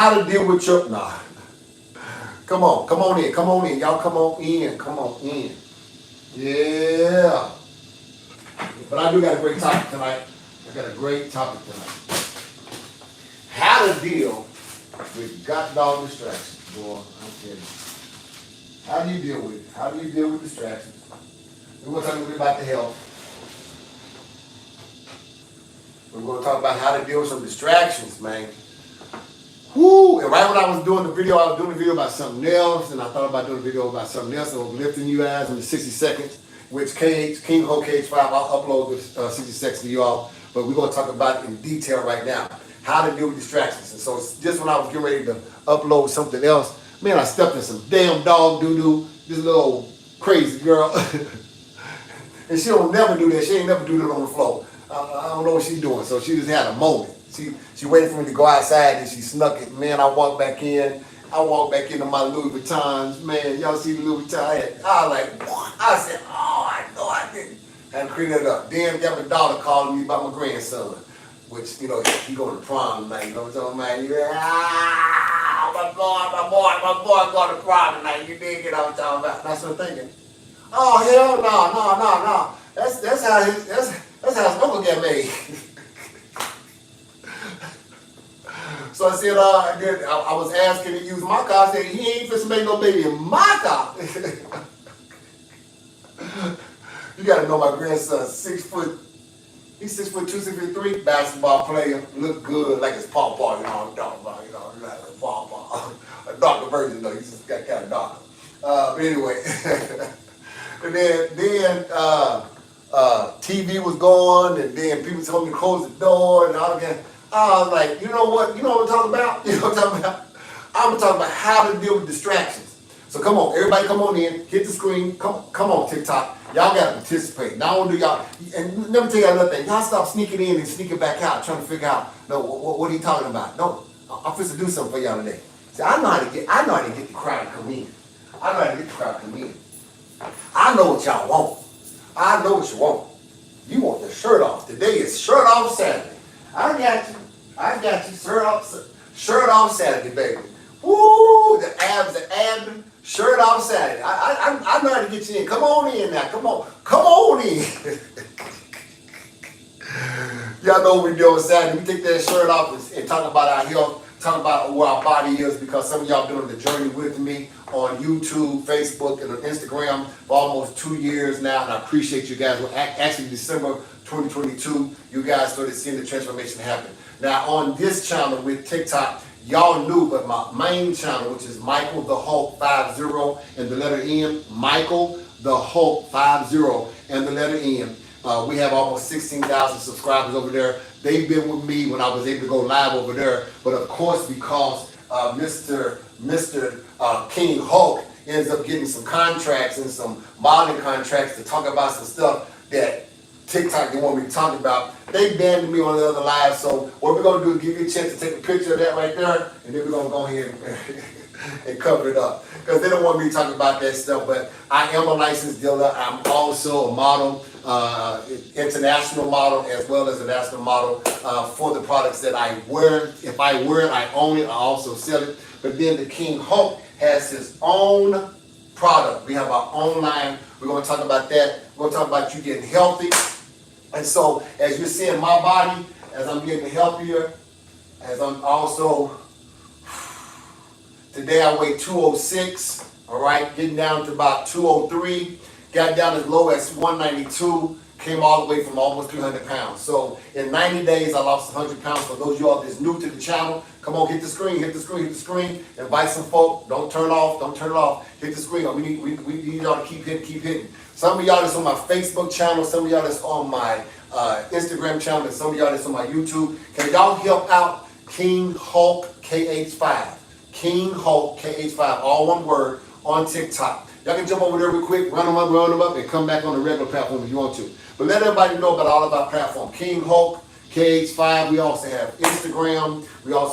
How to deal with your, nah. Come on in. Y'all come on in. Yeah. But I do got a great topic tonight. How to deal with god dog distractions, boy. I'm kidding. How do you deal with it? How do you deal with distractions? We're going to talk a little bit about the health. We're going to talk about how to deal with some distractions, man. Whoo! And right when I was doing the video, about something else, and I thought about doing a video about something else, and I was lifting you guys in the 60 seconds, which KingHulk50nup, I'll upload the 60 seconds to you all, but we're going to talk about it in detail right now, how to deal with distractions. And so just when I was getting ready to upload something else, man, I stepped in some damn dog doo-doo, this little crazy girl, and she don't never do that. She ain't never do that on the floor. I don't know what she's doing, so she just had a moment. She waited for me to go outside and she snuck it. Man, I walked back in. I walked back into my Louis Vuittons. Man, y'all see the Louis Vuitton? I was like, what? I said, oh, I know I didn't. I had to clean it up. Then got my daughter calling me about my grandson, which, he going to prom tonight. You know what I'm talking about? My boy going to prom tonight. You dig it? I'm talking about. That's what I'm thinking. Oh, hell no. That's how his uncle got made. So I said, I was asking to use my car. I said, he ain't finna make no baby in my car. You gotta know my grandson, 6 foot, he's 6'2", 6'3", basketball player, look good, like his pawpaw, you know what I'm talking about, like a pawpaw. A darker version though, he's just got kind of darker. But anyway, and then TV was going, and then people told me to close the door, and all that. I was like, you know what I'm talking about? I'm talking about how to deal with distractions. So come on, everybody come on in, hit the screen, come on TikTok. Y'all gotta participate. Now I want to do y'all, and let me tell y'all another thing. Y'all stop sneaking in and sneaking back out, trying to figure out, what are you talking about? No, I'm supposed to do something for y'all today. See, I know how to get the crowd to come in. I know what y'all want. I know what you want. You want the shirt off. Today is shirt off Saturday. I got you. Shirt off Saturday, baby. Woo! The abs, shirt off Saturday. I know how to get you in. Come on in now. Come on in. Y'all know what we do on Saturday. We take that shirt off and talk about our health, talk about where our body is, because some of y'all been on the journey with me on YouTube, Facebook, and on Instagram for almost 2 years now, and I appreciate you guys. Well, actually, December 2022, you guys started seeing the transformation happen. Now, on this channel with TikTok, y'all knew, but my main channel, which is Michael the Hulk50 and the letter N, Michael the Hulk50 and the letter N. We have almost 16,000 subscribers over there. They've been with me when I was able to go live over there. But of course, because Mr. King Hulk ends up getting some contracts and some modeling contracts to talk about some stuff that TikTok didn't want me to talk about, they banned me on the other live. So what we're going to do is give you a chance to take a picture of that right there, and then we're going to go ahead and cover it up, because they don't want me to talk about that stuff. But I am a licensed dealer. I'm also a model, international model, as well as a national model for the products that I wear. If I wear it, I own it. I also sell it. But then the King Hulk has his own product. We have our own line. We're going to talk about that. We're going to talk about you getting healthy. And so as you're seeing my body, as I'm getting healthier, as I'm also, today I weigh 206, all right, getting down to about 203, got down as low as 192, came all the way from almost 300 pounds. So in 90 days, I lost 100 pounds. For those of y'all that's new to the channel, come on, hit the screen, invite some folk, don't turn it off, hit the screen. We need y'all to keep hitting. Some of y'all that's on my Facebook channel, some of y'all that's on my Instagram channel, and some of y'all that's on my YouTube. Can y'all help out KingHulk50nup? KingHulk50nup, all one word, on TikTok. Y'all can jump over there real quick, run them up, and come back on the regular platform if you want to. But let everybody know about all of our platform. KingHulk50nup. We also have Instagram.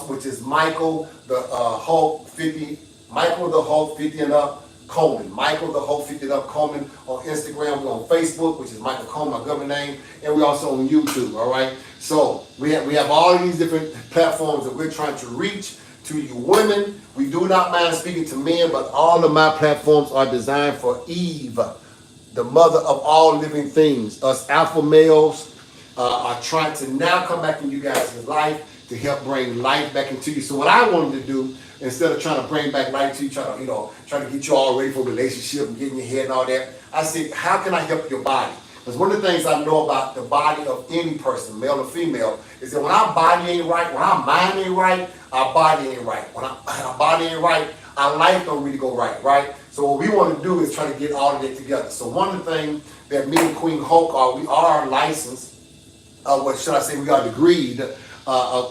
Which is Michael the Hulk50nup Coleman. Michael the Hulk50nup Coleman on Instagram. We're on Facebook, which is Michael Coleman, my government name, and we're also on YouTube. All right. So we have all of these different platforms that we're trying to reach To you women, we do not mind speaking to men, but all of my platforms are designed for Eve, the mother of all living things. Us alpha males are trying to now come back in you guys' life to help bring life back into you. So what I wanted to do, instead of trying to bring back life to you, trying to get you all ready for a relationship and getting your head and all that, I said, how can I help your body? Because one of the things I know about the body of any person, male or female, is that when our body ain't right, when our mind ain't right, our body ain't right. When our body ain't right, our life don't really go right, right? So what we want to do is try to get all of that together. So one of the things that me and Queen Hulk are, we are licensed, what should I say, we are degreed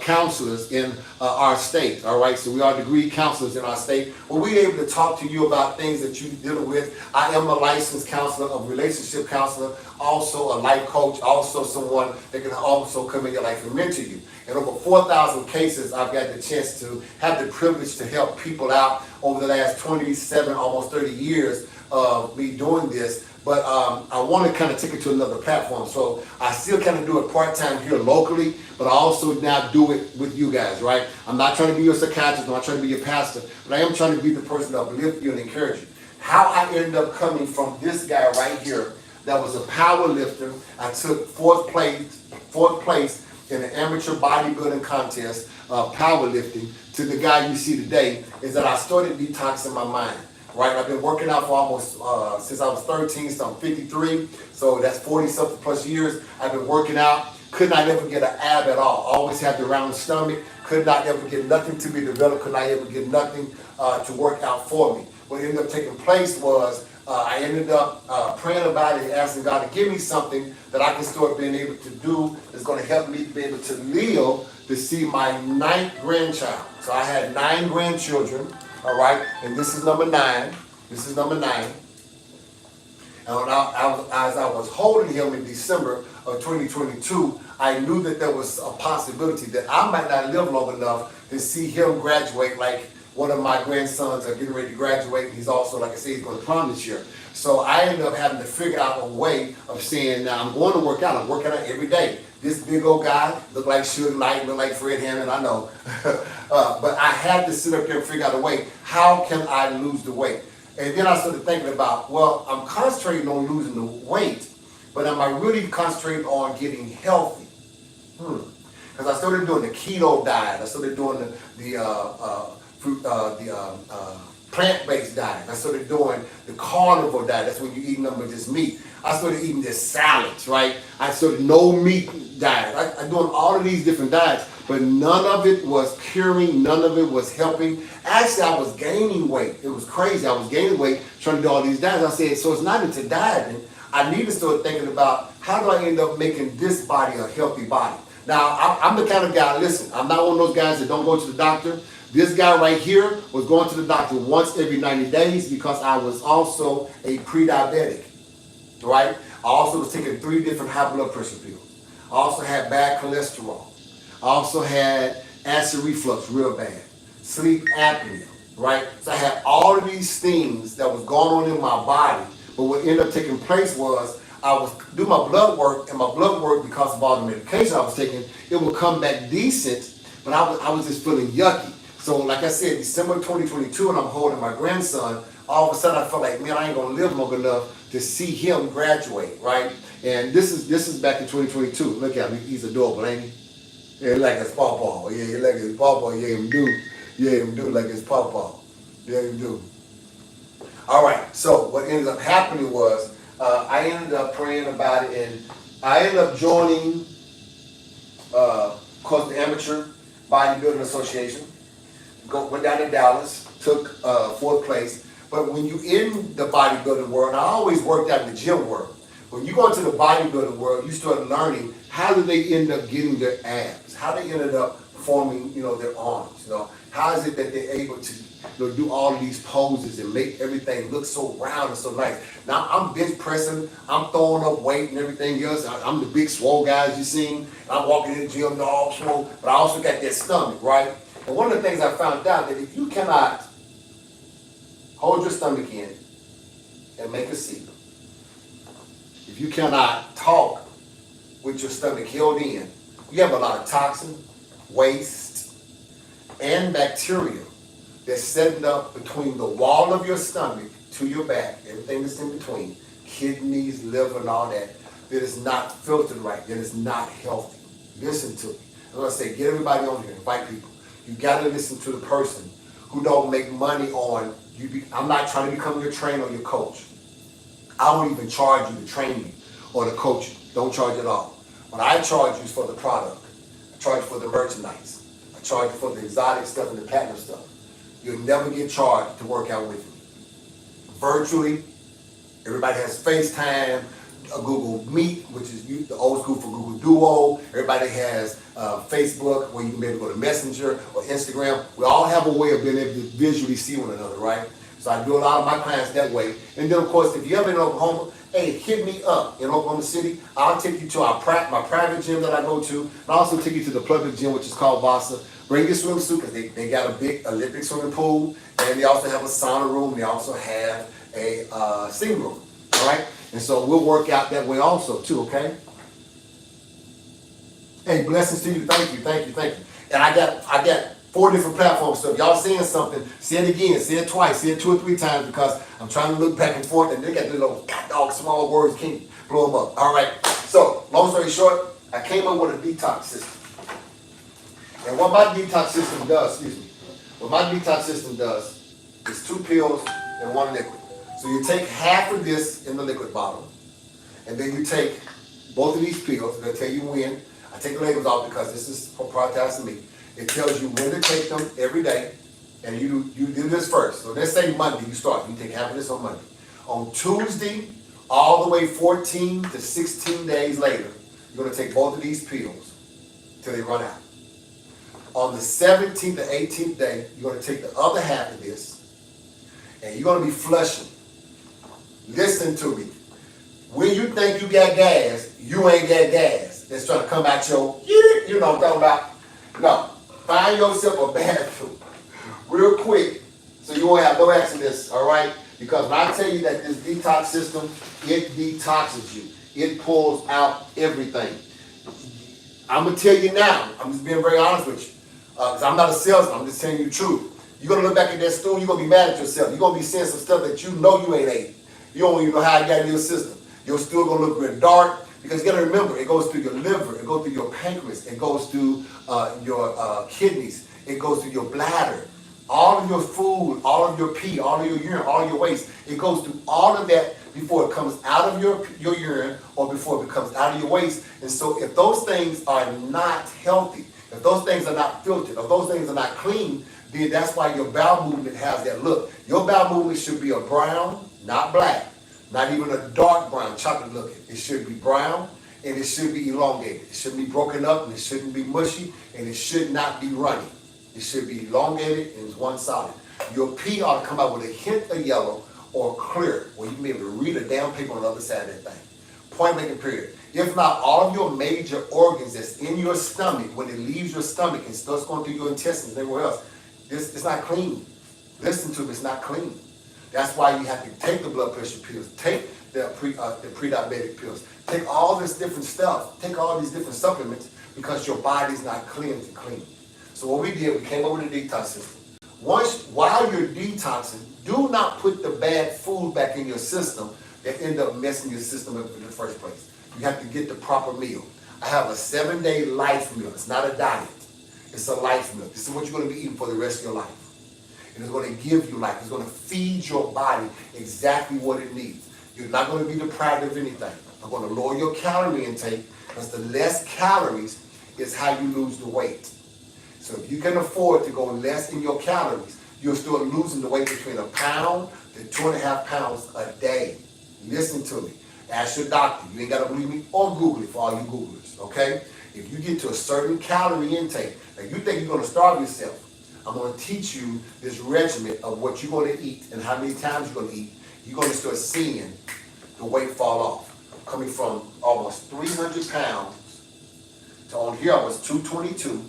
counselors in our state, all right? So we are degree counselors in our state. Well, we're able to talk to you about things that you're dealing with. I am a licensed counselor, a relationship counselor, also a life coach, also someone that can also come in your life and mentor you. And over 4,000 cases, I've got the chance to have the privilege to help people out over the last 27, almost 30 years of me doing this. But I want to kind of take it to another platform. So I still kind of do it part-time here locally, but I also now do it with you guys, right? I'm not trying to be your psychiatrist, I'm not trying to be your pastor, but I am trying to be the person to uplift you and encourage you. How I ended up coming from this guy right here that was a power lifter. I took fourth place in an amateur bodybuilding contest, powerlifting, to the guy you see today, is that I started detoxing my mind. Right, I've been working out for almost, since I was 13, so I'm 53, so that's 40 something plus years. I've been working out, could not ever get an ab at all. Always had the round stomach, could not ever get nothing to be developed, could not ever get nothing to work out for me. What ended up taking place was, I ended up praying about it and asking God to give me something that I can start being able to do that's going to help me be able to live to see my 9th grandchild. So I had 9 grandchildren. All right, and this is number 9. This is number 9. And as I was holding him in December of 2022, I knew that there was a possibility that I might not live long enough to see him graduate like one of my grandsons are getting ready to graduate. He's also, like I said, he's going to prom this year. So I ended up having to figure out a way of saying, now I'm going to work out. I'm working out every day. This big old guy, look like Suge Knight, look like Fred Hammond, I know. But I had to sit up there and figure out a way, how can I lose the weight? And then I started thinking about, well, I'm concentrating on losing the weight, but am I really concentrating on getting healthy? Because I started doing the keto diet. I started doing the plant-based diet. I started doing the carnivore diet. That's when you eat nothing but just meat. I started eating just salads, right? I started no meat diet. I'm doing all of these different diets, but none of it was curing. None of it was helping. Actually, I was gaining weight. It was crazy. I was gaining weight trying to do all these diets. I said, so it's not into dieting. I need to start thinking about how do I end up making this body a healthy body. Now, I'm the kind of guy, listen, I'm not one of those guys that don't go to the doctor. This guy right here was going to the doctor once every 90 days because I was also a pre-diabetic, right? I also was taking 3 different high blood pressure pills. I also had bad cholesterol. I also had acid reflux real bad, sleep apnea, right? So I had all of these things that was going on in my body, but what ended up taking place was I was do my blood work, and my blood work, because of all the medication I was taking, it would come back decent, but I was just feeling yucky. So like I said, December 2022, and I'm holding my grandson, all of a sudden I felt like, man, I ain't gonna live long enough to see him graduate, right? And this is back in 2022. Look at him, he's adorable, ain't he? Yeah, like his pawpaw. Yeah, like his pawpaw. Yeah, him do. Yeah, him do like his pawpaw. Yeah, him do. All right, so what ended up happening was, I ended up praying about it, and I ended up joining, of course, the Amateur Bodybuilding Association. Went down to Dallas, took 4th place. But when you in the bodybuilding world, and I always worked out in the gym world. When you go into the bodybuilding world, you start learning how do they end up getting their abs, how they ended up forming, their arms. How is it that they're able to do all of these poses and make everything look so round and so nice. Now I'm bench pressing, I'm throwing up weight and everything else. I'm the big swole guys you seen. I'm walking in the gym, all swole, but I also got that stomach, right? And one of the things I found out that if you cannot hold your stomach in and make a seat, if you cannot talk with your stomach held in, you have a lot of toxin, waste, and bacteria that's setting up between the wall of your stomach to your back, everything that's in between, kidneys, liver, and all that, that is not filtered right, that is not healthy. Listen to me. I'm gonna say, get everybody on here, invite people. You gotta listen to the person who don't make money on you. I'm not trying to become your trainer or your coach. I won't even charge you to train me or to coach you. Don't charge at all. What I charge you is for the product. I charge you for the merchandise. I charge you for the exotic stuff and the platinum stuff. You'll never get charged to work out with me. Virtually, everybody has FaceTime, a Google Meet, which is the old school for Google Duo. Everybody has Facebook, where you can be able to go to Messenger or Instagram. We all have a way of being able to visually see one another, right? So I do a lot of my clients that way. And then, of course, if you're ever in Oklahoma, hey, hit me up in Oklahoma City. I'll take you to my private gym that I go to, and I'll also take you to the public gym, which is called Vasa. Bring your swimsuit, because they got a big Olympic swimming pool, and they also have a sauna room, and they also have a steam room, all right? And so we'll work out that way also, too, okay? Hey, blessings to you. Thank you, thank you, thank you. And I got 4 different platforms, so if y'all saying something, say it again, say it twice, say it 2 or 3 times, because I'm trying to look back and forth, and they got little dog small words, can't blow them up. All right, so long story short, I came up with a detox system. And what my detox system does, what my detox system does is 2 pills and 1 liquid. So you take half of this in the liquid bottle, and then you take both of these pills. I'm gonna tell you when. I take the labels off because this is proprietary to me. It tells you when to take them every day, and you do this first. So let's say Monday you start. You take half of this on Monday. On Tuesday, all the way 14 to 16 days later, you're gonna take both of these pills till they run out. On the 17th or 18th day, you're gonna take the other half of this, and you're gonna be flushing. Listen to me. When you think you got gas, you ain't got gas. It's trying to come out your, you know what I'm talking about? No. Find yourself a bathroom real quick so you won't have no accidents, all right? Because when I tell you that this detox system, it detoxes you. It pulls out everything. I'm going to tell you now, I'm just being very honest with you, because I'm not a salesman, I'm just telling you the truth. You're going to look back at that stool, you're going to be mad at yourself. You're going to be saying some stuff that you know you ain't ate. You don't even know how it got in your system. Your stool going to look real dark, because you got to remember, it goes through your liver, it goes through your pancreas, it goes through your kidneys, it goes through your bladder. All of your food, all of your pee, all of your urine, all of your waste, it goes through all of that before it comes out of your urine or before it comes out of your waste. And so if those things are not healthy, if those things are not filtered, if those things are not clean, then that's why your bowel movement has that look. Your bowel movement should be a brown, not black, not even a dark brown, chocolate looking. It should be brown, and it should be elongated. It shouldn't be broken up, and it shouldn't be mushy, and it should not be runny. It should be elongated and it's one solid. Your pee ought to come out with a hint of yellow or clear, where you can be able to read a damn paper on the other side of that thing. Point blank and period. If not, all of your major organs that's in your stomach, when it leaves your stomach and starts going through your intestines and everywhere else, it's not clean. Listen to me, it's not clean. That's why you have to take the blood pressure pills, take the pre-diabetic pills, take all this different stuff, take all these different supplements, because your body's not cleansed and clean. So what we did, we came up with a detox system. While you're detoxing, do not put the bad food back in your system that end up messing your system up in the first place. You have to get the proper meal. I have a 7-day life meal. It's not a diet. It's a life meal. This is what you're going to be eating for the rest of your life. And it's going to give you life. It's going to feed your body exactly what it needs. You're not going to be deprived of anything. I'm going to lower your calorie intake, because the less calories is how you lose the weight. So if you can afford to go less in your calories, you'll start losing the weight between 1 pound to 2.5 pounds a day. Listen to me. Ask your doctor. You ain't got to believe me, or Google it for all you Googlers, okay? If you get to a certain calorie intake, and you think you're going to starve yourself, I'm going to teach you this regimen of what you're going to eat and how many times you're going to eat. You're going to start seeing the weight fall off. Coming from almost 300 pounds to on here I was 222.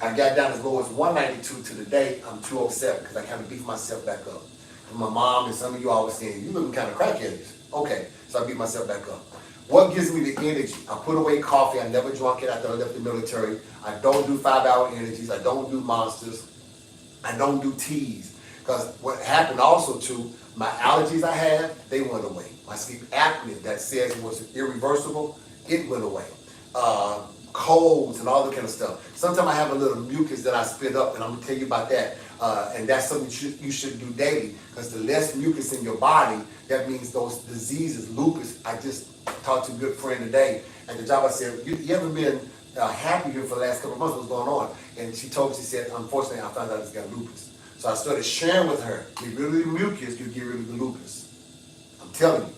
I got down as low as 192 to the day I'm 207, because I kind of beat myself back up. And my mom and some of you always saying, you looking kind of crackheadish. Okay, so I beat myself back up. What gives me the energy? I put away coffee. I never drank it after I left the military. I don't do 5-hour energies. I don't do monsters. I don't do teas. Because what happened also too, my allergies I have, they went away. My sleep apnea that says it was irreversible, it went away. Colds and all that kind of stuff. Sometimes I have a little mucus that I spit up, and I'm gonna tell you about that. And that's something you should do daily, because the less mucus in your body, that means those diseases, lupus. I just talked to a good friend today at the job. I said, you ever been happy here for the last couple of months? What's going on? And she said, unfortunately, I found out it's got lupus. So I started sharing with her, get rid of the mucus, you get rid of the lupus. I'm telling you,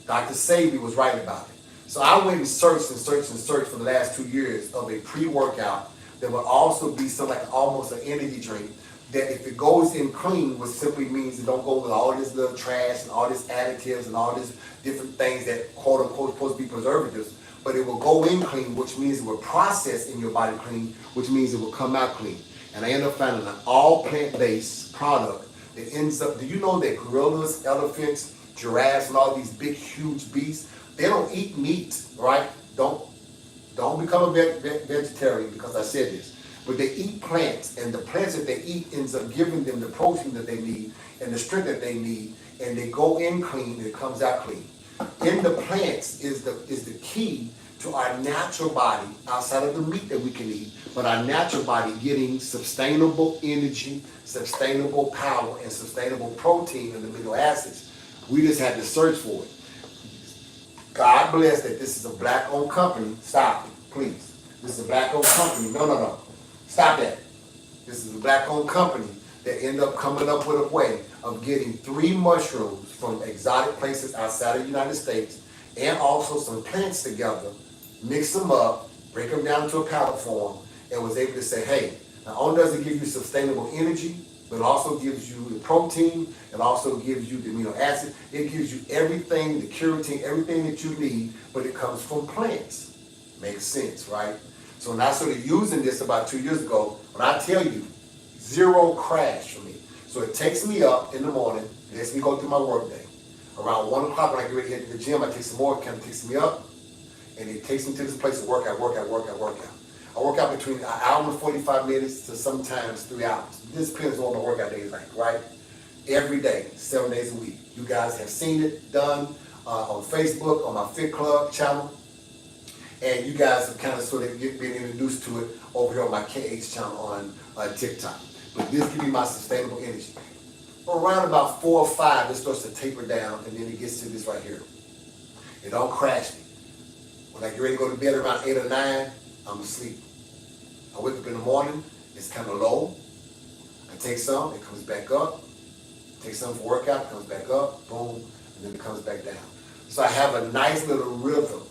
Dr. Sabi was right about it. So I went and searched for the last 2 years of a pre-workout that would also be something like almost an energy drink, that if it goes in clean, which simply means it don't go with all this little trash and all this additives and all these different things that quote unquote supposed to be preservatives, but it will go in clean, which means it will process in your body clean, which means it will come out clean. And I ended up finding an all plant-based product that ends up, do you know that gorillas, elephants, giraffes, and all these big, huge beasts, they don't eat meat, right? Don't become a vegetarian because I said this. But they eat plants, and the plants that they eat ends up giving them the protein that they need and the strength that they need, and they go in clean and it comes out clean. In the plants is the key to our natural body, outside of the meat that we can eat, but our natural body getting sustainable energy, sustainable power, and sustainable protein and amino acids. We just had to search for it. God bless that this is a black-owned company. Stop it, please. This is a black-owned company. No. Stop that. This is a black-owned company that ended up coming up with a way of getting 3 mushrooms from exotic places outside of the United States and also some plants together, mix them up, break them down to a powder form, and was able to say, hey, not only does it give you sustainable energy, but it also gives you the protein, it also gives you the amino acid, it gives you everything, the keratin, everything that you need, but it comes from plants. Makes sense, right? So when I started using this about 2 years ago, when I tell you, 0 crash for me. So it takes me up in the morning, lets me go through my work day. Around 1 o'clock when I get ready to head to the gym, I take some more, it kind of takes me up, and it takes me to this place to work out. I work out between an hour and 45 minutes to sometimes 3 hours. This depends on what my workout day is like, right? Every day, 7 days a week. You guys have seen it done on Facebook, on my Fit Club channel. And you guys have kind of sort of been introduced to it over here on my KH channel on TikTok. But this gives me my sustainable energy. Around about 4 or 5, it starts to taper down, and then it gets to this right here. It don't crash me. When I get ready to go to bed around 8 or 9, I'm asleep. I wake up in the morning, it's kind of low. I take some, it comes back up. Take some for workout, it comes back up, boom, and then it comes back down. So I have a nice little rhythm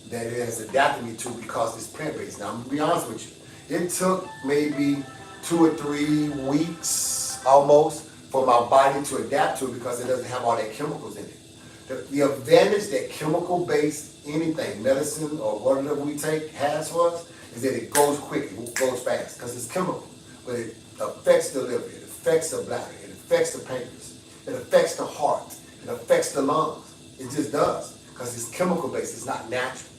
that it has adapted me to because it's plant-based. Now, I'm gonna be honest with you. It took maybe 2 or 3 weeks almost for my body to adapt to it because it doesn't have all that chemicals in it. The advantage that chemical-based anything, medicine or whatever we take has for us is that it goes quick, it goes fast because it's chemical. But it affects the liver, it affects the bladder, it affects the pancreas, it affects the heart, it affects the lungs. It just does because it's chemical-based, it's not natural.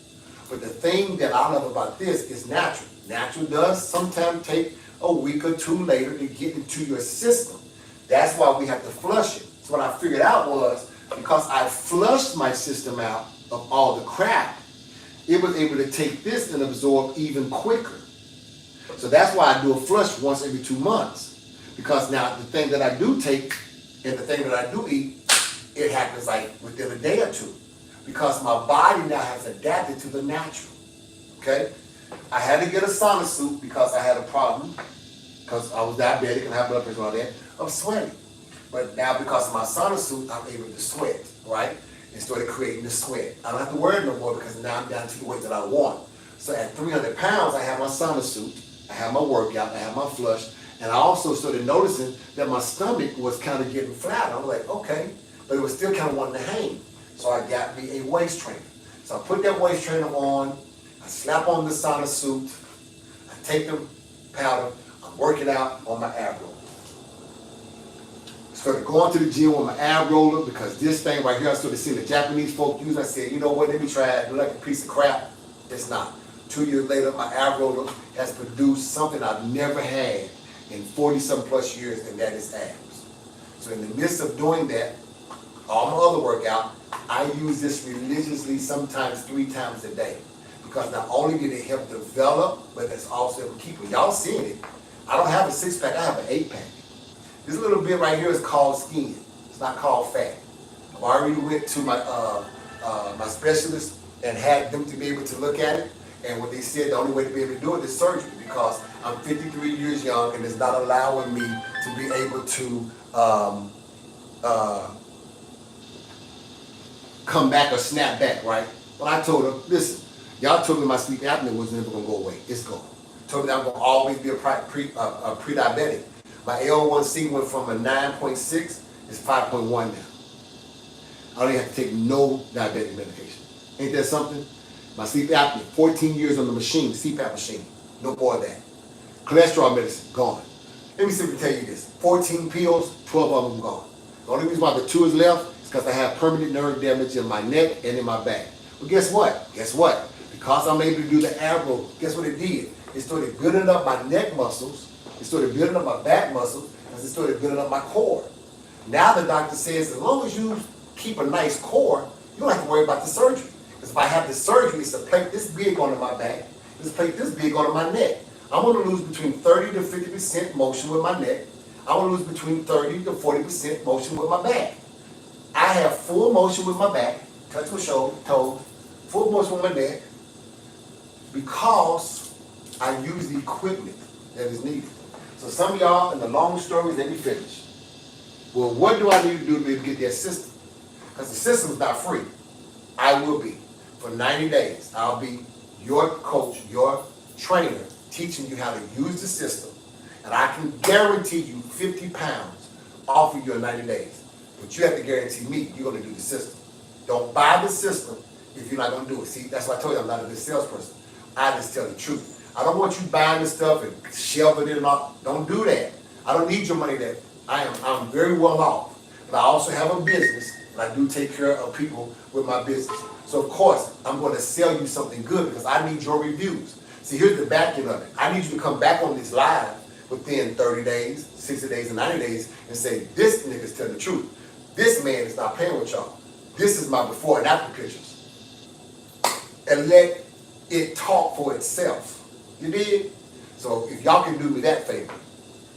But the thing that I love about this is natural. Natural does sometimes take a week or 2 later to get into your system. That's why we have to flush it. So what I figured out was, because I flushed my system out of all the crap, it was able to take this and absorb even quicker. So that's why I do a flush once every 2 months. Because now the thing that I do take and the thing that I do eat, it happens like within a day or 2. Because my body now has adapted to the natural. Okay? I had to get a sauna suit because I had a problem, because I was diabetic and high blood pressure and all that, of sweating. But now because of my sauna suit, I'm able to sweat, right? And started creating the sweat. I don't have to worry no more because now I'm down to the weight that I want. So at 300 pounds, I have my sauna suit, I have my workout, I have my flush, and I also started noticing that my stomach was kind of getting flat. I was like, okay, but it was still kind of wanting to hang. So I got me a waist trainer. So I put that waist trainer on, I slap on the sauna suit, I take the powder, I'm working out on my abdomen. Started going to the gym with my ab roller because this thing right here, I started seeing the Japanese folk use. I said, you know what, let me try it. It looked like a piece of crap. It's not. 2 years later, my ab roller has produced something I've never had in 40-some plus years, and that is abs. So in the midst of doing that, all my other workout, I use this religiously, sometimes 3 times a day. Because not only did it help develop, but it's also keeping. Y'all seeing it. I don't have a 6-pack, I have an 8-pack. This little bit right here is called skin. It's not called fat. I've already went to my my specialist and had them to be able to look at it. And what they said, the only way to be able to do it is surgery, because I'm 53 years young and it's not allowing me to be able to come back or snap back, right? Well, I told them, listen, y'all told me my sleep apnea was never going to go away. It's gone. Told me that I'm going to always be a pre-diabetic. My L1C went from a 9.6, it's 5.1 now. I don't even have to take no diabetic medication. Ain't that something? My sleep apnea, 14 years on the machine, CPAP machine. No more of that. Cholesterol medicine, gone. Let me simply tell you this. 14 pills, 12 of them gone. The only reason why the 2 is left is because I have permanent nerve damage in my neck and in my back. Well, guess what? Guess what? Because I'm able to do the ab roll, guess what it did? It started building up my neck muscles. It started building up my back muscles, and it started building up my core. Now the doctor says, as long as you keep a nice core, you don't have to worry about the surgery. Because if I have the surgery, it's a plate this big onto my back, it's a plate this big onto my neck. I'm going to lose between 30 to 50% motion with my neck. I'm going to lose between 30 to 40% motion with my back. I have full motion with my back, touch my shoulder, toes, full motion with my neck, because I use the equipment that is needed. So some of y'all, in the long story, let me finish. Well, what do I need to do to be able to get that system? Because the system is not free. I will be. For 90 days, I'll be your coach, your trainer, teaching you how to use the system. And I can guarantee you 50 pounds off of your 90 days. But you have to guarantee me you're going to do the system. Don't buy the system if you're not going to do it. See, that's why I told you I'm not a good salesperson. I just tell the truth. I don't want you buying this stuff and shelving it and all. Don't do that. I don't need your money there. I'm very well off. But I also have a business, and I do take care of people with my business. So of course, I'm going to sell you something good because I need your reviews. See, here's the back end of it. I need you to come back on this live within 30 days, 60 days, and 90 days and say, this nigga's telling the truth. This man is not playing with y'all. This is my before and after pictures. And let it talk for itself. You did? So if y'all can do me that favor,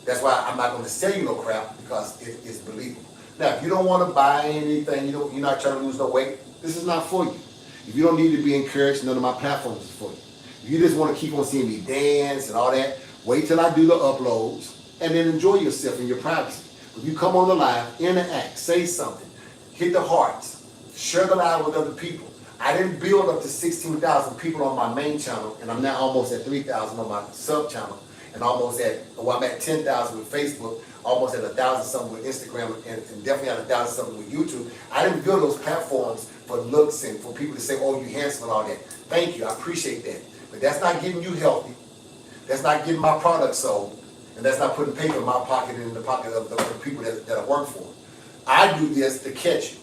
that's why I'm not going to sell you no crap, because it is believable. Now, if you don't want to buy anything, you're not trying to lose no weight, this is not for you. If you don't need to be encouraged, none of my platforms is for you. If you just want to keep on seeing me dance and all that, wait till I do the uploads and then enjoy yourself in your privacy. If you come on the live, interact, say something, hit the hearts, share the live with other people. I didn't build up to 16,000 people on my main channel, and I'm now almost at 3,000 on my sub channel, and almost at, well, I'm at 10,000 with Facebook, almost at 1,000 something with Instagram, and definitely at 1,000 something with YouTube. I didn't build those platforms for looks and for people to say, oh, you handsome and all that. Thank you, I appreciate that. But that's not getting you healthy. That's not getting my product sold. And that's not putting paper in my pocket and in the pocket of the people that I work for. I do this to catch you.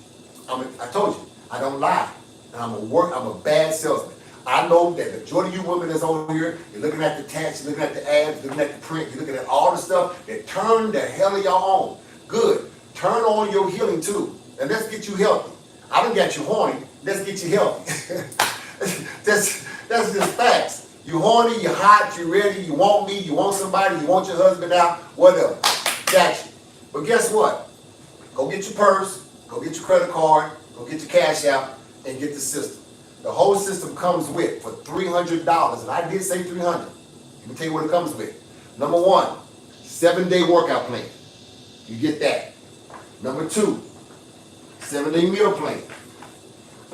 I told you, I don't lie. And I'm a bad salesman. I know that the majority of you women that's on here, you're looking at the tats, you're looking at the ads, you're looking at the print, you're looking at all the stuff that turn the hell of y'all on. Good. Turn on your healing too. And let's get you healthy. I done got you horny. Let's get you healthy. that's just facts. You horny, you hot, you ready, you want me, you want somebody, you want your husband out, whatever. Got you. But guess what? Go get your purse, go get your credit card, go get your cash out, and get the system. The whole system comes with, for $300, and I did say $300. Let me tell you what it comes with. Number 1, 7-day workout plan. You get that. Number 2, 7-day meal plan.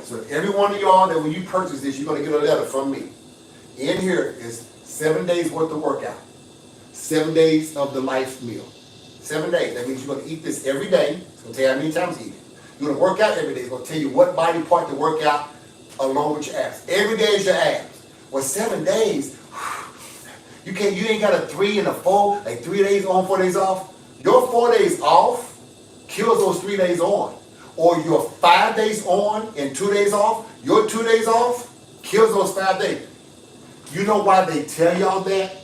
So every one of y'all that when you purchase this, you're going to get a letter from me. In here is 7 days worth of workout. 7 days of the life meal. 7 days. That means you're going to eat this every day. It's going to tell you how many times you eat it. You're going to work out every day. It's going to tell you what body part to work out along with your abs. Every day is your abs. Well, 7 days, you ain't got a 3 and a 4, like 3 days on, 4 days off. Your 4 days off kills those 3 days on. Or your 5 days on and 2 days off, your 2 days off kills those 5 days. You know why they tell y'all that?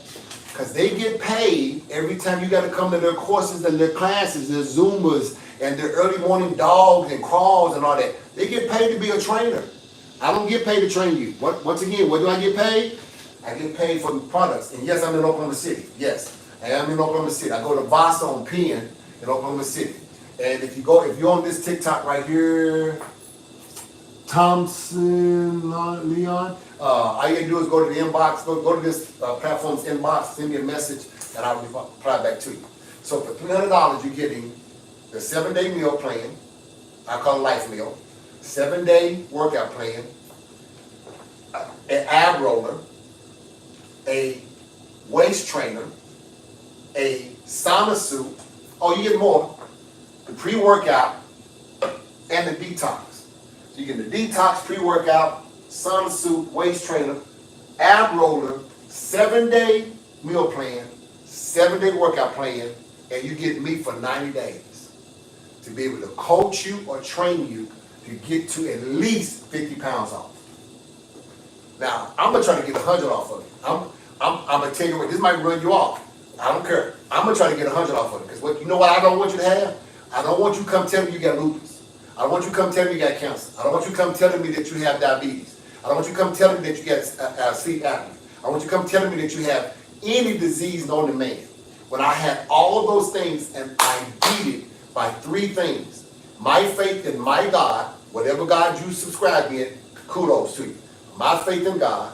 Because they get paid every time you got to come to their courses and their classes, their Zumbas, and their early morning dogs and crawls and all that. They get paid to be a trainer. I don't get paid to train you. Once again, what do I get paid? I get paid for the products. And yes, I'm in Oklahoma City. Yes, I am in Oklahoma City. I go to Vasa on Penn in Oklahoma City. And if you're on this TikTok right here, Thompson Leon, all you gotta do is go to the inbox, go to this platform's inbox, send me a message, and I'll reply back to you. So for $300, you're getting the 7-day meal plan, I call it life meal, 7-day workout plan, an ab roller, a waist trainer, a sauna suit. Oh, you get more. The pre-workout and the detox. So you get the detox, pre-workout, sauna suit, waist trainer, ab roller, 7-day meal plan, 7-day workout plan, and you get me for 90 days to be able to coach you or train you to get to at least 50 pounds off. Now, I'm gonna try to get 100 off of you. I'm gonna tell you what, this might run you off. I don't care. I'm gonna try to get 100 off of it. Because you know what I don't want you to have? I don't want you to come tell me you got lupus. I don't want you to come tell me you got cancer. I don't want you to come telling me that you have diabetes. I don't want you to come telling me that you got sleep apnea. I want you to come telling me that you have any disease known to man. When I had all of those things and I beat it by 3 things. My faith in my God, whatever God you subscribe in, kudos to you. My faith in God,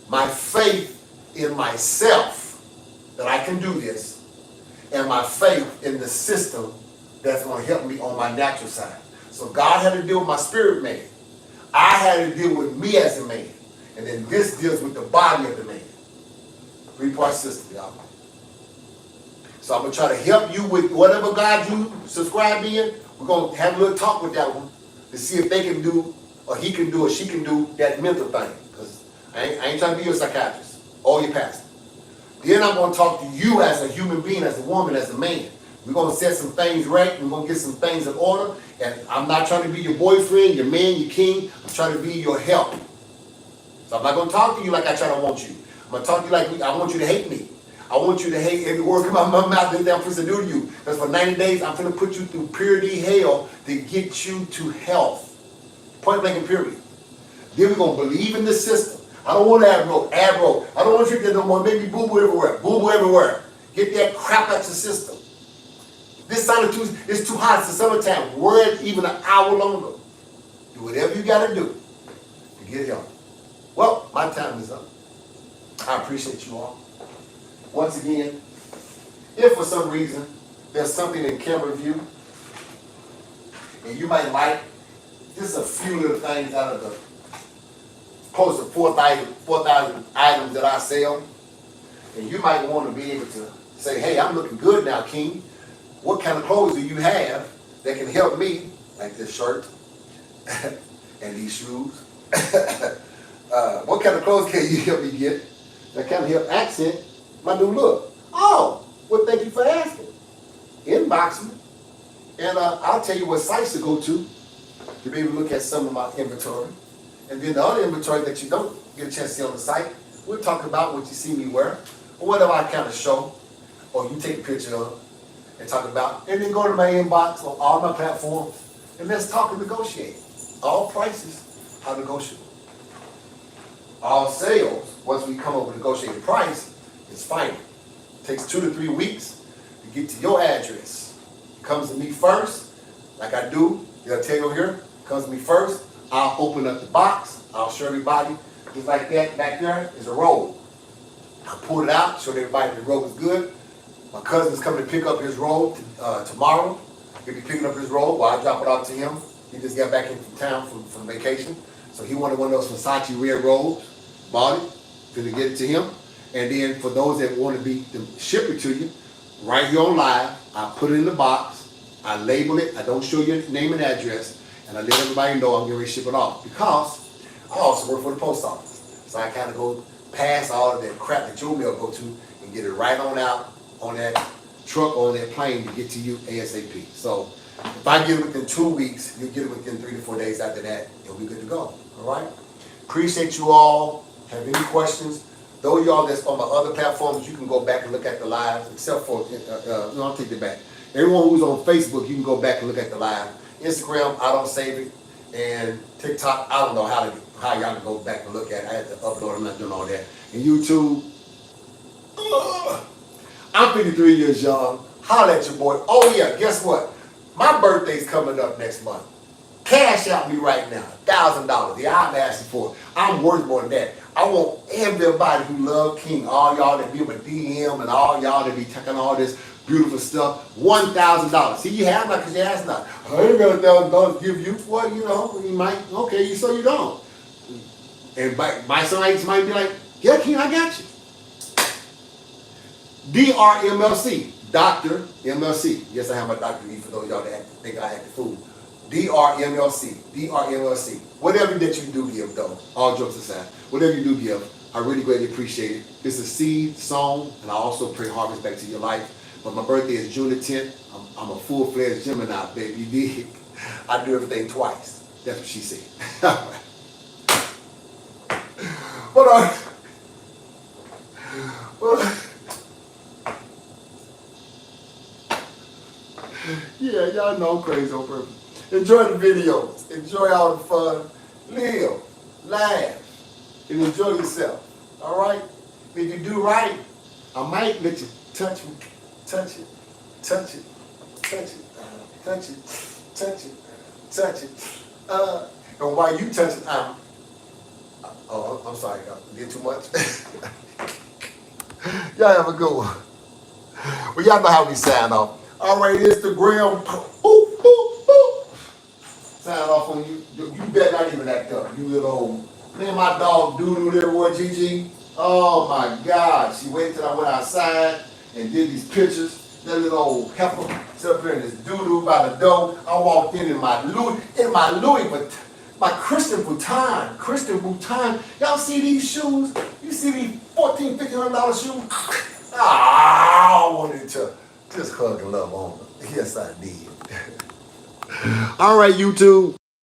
my faith in myself that I can do this, and my faith in the system that's going to help me on my natural side. So God had to deal with my spirit man. I had to deal with me as a man. And then this deals with the body of the man. 3-part system, y'all. So I'm going to try to help you with whatever God you subscribe in. We're going to have a little talk with that one to see if they can do, or he can do, or she can do that mental thing. Because I ain't trying to be your psychiatrist or your pastor. Then I'm going to talk to you as a human being, as a woman, as a man. We're going to set some things right. We're going to get some things in order. And I'm not trying to be your boyfriend, your man, your king. I'm trying to be your help. So I'm not going to talk to you like I try to want you. I'm going to talk to you like I want you to hate me. I want you to hate every word come out of my mouth that I'm supposed to do to you. Because for 90 days, I'm going to put you through purity hell to get you to health. Point blank and period. Then we're going to believe in the system. I don't want ab roll. I don't want you to get no more. Make me boo-boo everywhere. Boo-boo everywhere. Get that crap out your system. This summer it's too hot. It's the summertime. Work even an hour longer. Do whatever you got to do to get help. Well, my time is up. I appreciate you all. Once again, if for some reason there's something in camera view and you might like just a few little things out of the close to 4,000 items that I sell, and you might want to be able to say, hey, I'm looking good now, King. What kind of clothes do you have that can help me, like this shirt and these shoes? What kind of clothes can you help me get that kind of help accent my new look? Oh, well, thank you for asking. Inbox me, and I'll tell you what sites to go to be able to look at some of my inventory. And then the other inventory that you don't get a chance to see on the site, we'll talk about what you see me wear, or whatever I kind of show, or you take a picture of and talk about, and then go to my inbox on all my platforms, and let's talk and negotiate. All prices are negotiable. All sales, once we come up with a negotiated price, is final. It takes 2 to 3 weeks to get to your address. It comes to me first, like I do. They'll tell you over here, it comes to me first. I'll open up the box. I'll show everybody. Just like that, back there is a roll. I'll pull it out, show everybody the roll is good. My cousin's coming to pick up his roll tomorrow. He'll be picking up his roll while I drop it off to him. He just got back in from town from vacation. So he wanted one of those Versace red rolls. Bought it. Gonna get it to him. And then for those that want to ship it to you, right here on live, I put it in the box. I label it. I don't show your name and address. And I let everybody know I'm getting ready to ship it off. Because I also work for the post office. So I kind of go past all of that crap that your mail go to and get it right on out on that truck or on that plane to get to you ASAP. So if I get it within 2 weeks, you'll get it within 3 to 4 days after that, and we're good to go. All right? Appreciate you all. Have any questions? Those of y'all that's on my other platforms, you can go back and look at the lives, except for, no, I'll take it back. Everyone who's on Facebook, you can go back and look at the live. Instagram, I don't save it. And TikTok, I don't know how y'all can go back and look at it. I had to upload, I'm not doing all that. And YouTube, I'm 53 years young. Holla at your boy. Oh yeah, guess what? My birthday's coming up next month. Cash out me right now, $1,000. Yeah, I'm asking for it. I'm worth more than that. I want everybody who love King, all y'all that be with DM and all y'all that be taking all this beautiful stuff, $1,000. See, you have not because you ask not. I ain't got $1,000 to give you. Well, you know, you might, okay, so you don't. And my son might be like, yeah, King, I got you. DRMLC, Dr. MLC. Yes, I have my doctorate for those of y'all that think I act the fool. DRMLC. Whatever that you do give, though, all jokes aside, whatever you do give, I really greatly appreciate it. It's a seed sown, and I also pray harvest back to your life. But my birthday is June the 10th. I'm a full-fledged Gemini, baby. You dig? I do everything twice. That's what she said. But yeah, y'all know I'm crazy on purpose. Enjoy the videos. Enjoy all the fun. Live, laugh, and enjoy yourself. All right? If you do right, I might let you touch it, touch it, touch it, touch it, touch it, touch it, touch it. And while you touch it, I'm sorry, y'all. Did too much. Y'all have a good one. Well, y'all know how we sign off. All right, Instagram. Boop, boop, boop. Sign off on you. You better not even act up. You little old. Man, my dog Doodoo there, boy, Gigi. Oh my God. She waited till I went outside and did these pictures. That little old heifer sat up there in this doo-doo by the door. I walked in my Louis, but my Christian Boutin. Y'all see these shoes? You see these $1,400, $1,500 shoes? I wanted to just hug and love on them. Yes, I did. All right, YouTube.